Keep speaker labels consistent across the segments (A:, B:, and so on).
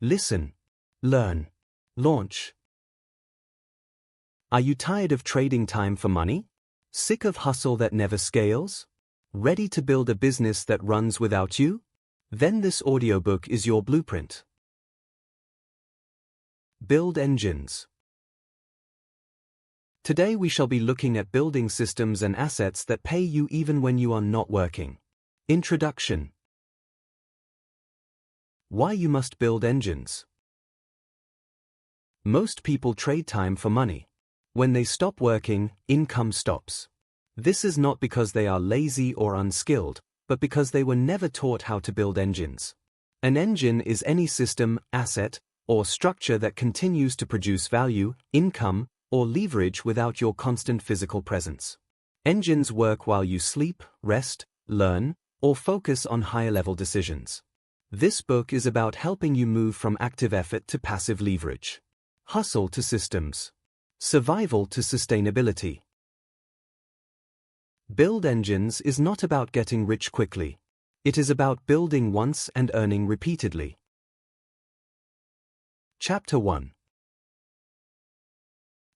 A: Listen, learn, launch. Are you tired of trading time for money? Sick of hustle that never scales? Ready to build a business that runs without you? Then this audiobook is your blueprint. Build engines. Today we shall be looking at building systems and assets that pay you even when you are not working. Introduction. Why you must build engines. Most people trade time for money. When they stop working, income stops. This is not because they are lazy or unskilled, but because they were never taught how to build engines. An engine is any system, asset, or structure that continues to produce value, income, or leverage without your constant physical presence. Engines work while you sleep, rest, learn, or focus on higher-level decisions. This book is about helping you move from active effort to passive leverage. Hustle to systems. Survival to sustainability. Build engines is not about getting rich quickly. It is about building once and earning repeatedly. Chapter 1.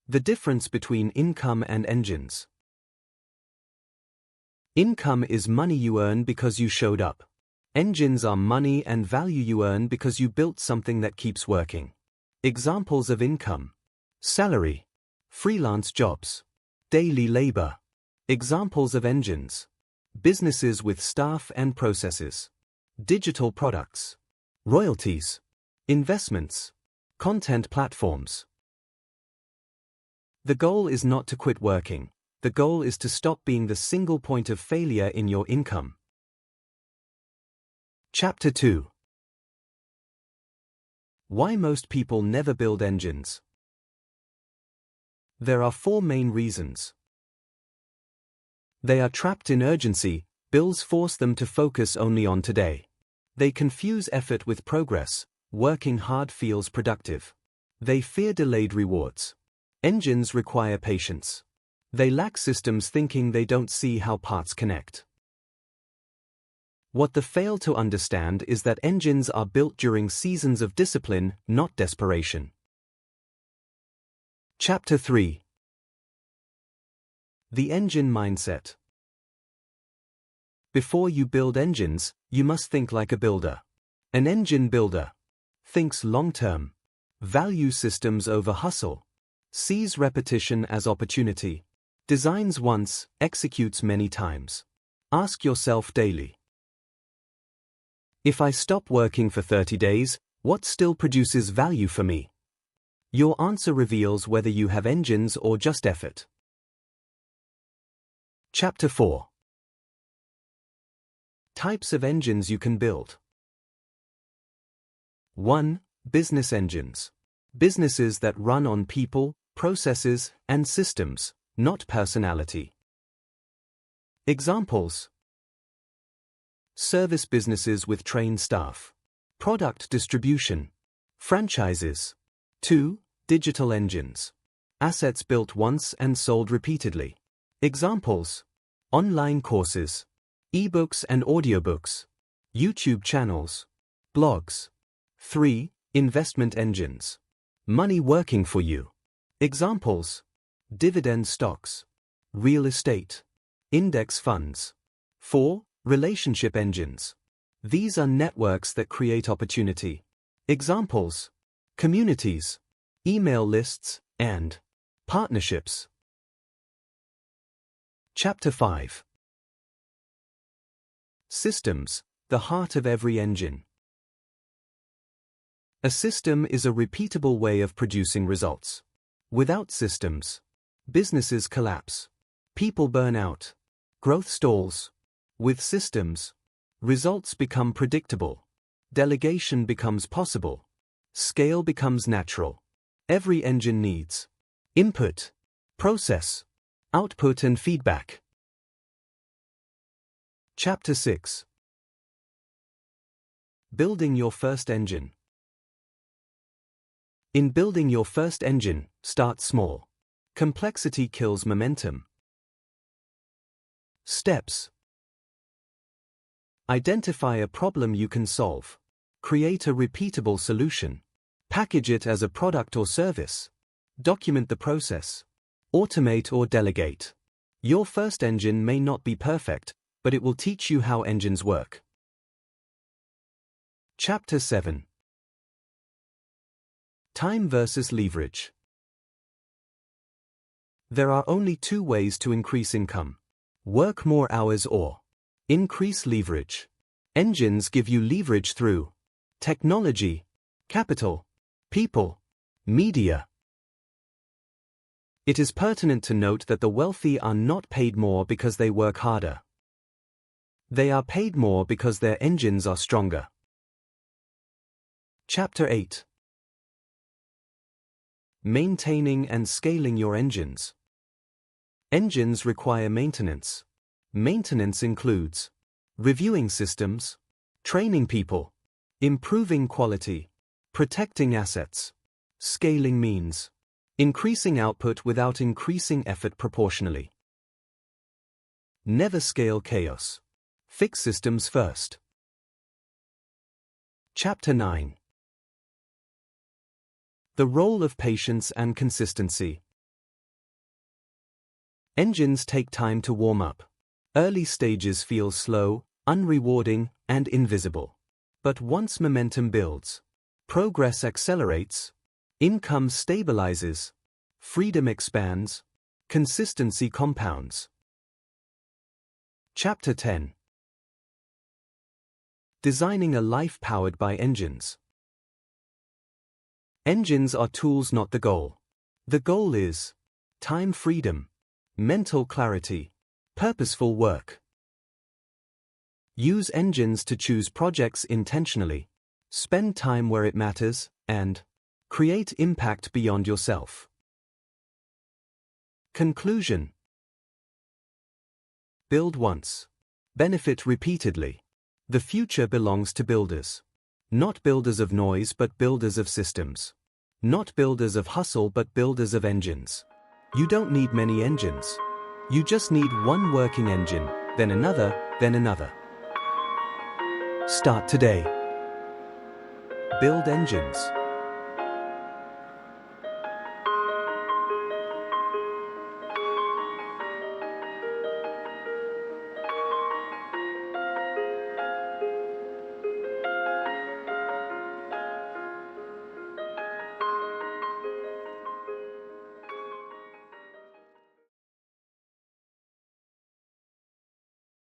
A: The difference between income and engines. Income is money you earn because you showed up. Engines are money and value you earn because you built something that keeps working. Examples of income: salary, freelance jobs, daily labor. Examples of engines: businesses with staff and processes, digital products, royalties, investments, content platforms. The goal is not to quit working. The goal is to stop being the single point of failure in your income. Chapter 2. Why most people never build engines. There are 4 main reasons. They are trapped in urgency. Bills force them to focus only on today. They confuse effort with progress. Working hard feels productive. They fear delayed rewards. Engines require patience. They lack systems, thinking they don't see how parts connect. What they fail to understand is that engines are built during seasons of discipline, not desperation. Chapter 3. The engine mindset. Before you build engines, you must think like a builder. An engine builder thinks long-term, values systems over hustle, sees repetition as opportunity, designs once, executes many times. Ask yourself daily: if I stop working for 30 days, what still produces value for me? Your answer reveals whether you have engines or just effort. Chapter 4. Types of engines you can build. 1. Business engines. Businesses that run on people, processes, and systems, not personality. Examples: service businesses with trained staff, product distribution, franchises. 2. Digital engines. Assets built once and sold repeatedly. Examples: online courses, ebooks and audiobooks, YouTube channels, blogs. 3. Investment engines. Money working for you. Examples: dividend stocks, real estate, index funds. 4. Relationship engines. These are networks that create opportunity. Examples: communities, email lists, and partnerships. Chapter 5. Systems, the heart of every engine. A system is a repeatable way of producing results. Without systems, businesses collapse, people burn out, growth stalls. With systems, results become predictable, delegation becomes possible, scale becomes natural. Every engine needs input, process, output and feedback. Chapter 6. Building your first engine. In building your first engine, start small. Complexity kills momentum. Steps. Identify a problem you can solve. Create a repeatable solution. Package it as a product or service. Document the process. Automate or delegate. Your first engine may not be perfect, but it will teach you how engines work. Chapter 7. Time versus leverage. There are only two ways to increase income. Work more hours or increase leverage. Engines give you leverage through technology, capital, people, media. It is pertinent to note that the wealthy are not paid more because they work harder. They are paid more because their engines are stronger. Chapter 8. Maintaining and scaling your engines. Engines require maintenance. Maintenance includes reviewing systems, training people, improving quality, protecting assets. Scaling means increasing output without increasing effort proportionally. Never scale chaos. Fix systems first. Chapter 9. The role of patience and consistency. Engines take time to warm up. Early stages feel slow, unrewarding, and invisible. But once momentum builds, progress accelerates, income stabilizes, freedom expands, consistency compounds. Chapter 10. Designing a life powered by engines. Engines are tools, not the goal. The goal is time freedom, mental clarity, purposeful work. Use engines to choose projects intentionally, spend time where it matters, and create impact beyond yourself. Conclusion. Build once. Benefit repeatedly. The future belongs to builders. Not builders of noise but builders of systems. Not builders of hustle but builders of engines. You don't need many engines. You just need one working engine, then another, then another. Start today. Build engines.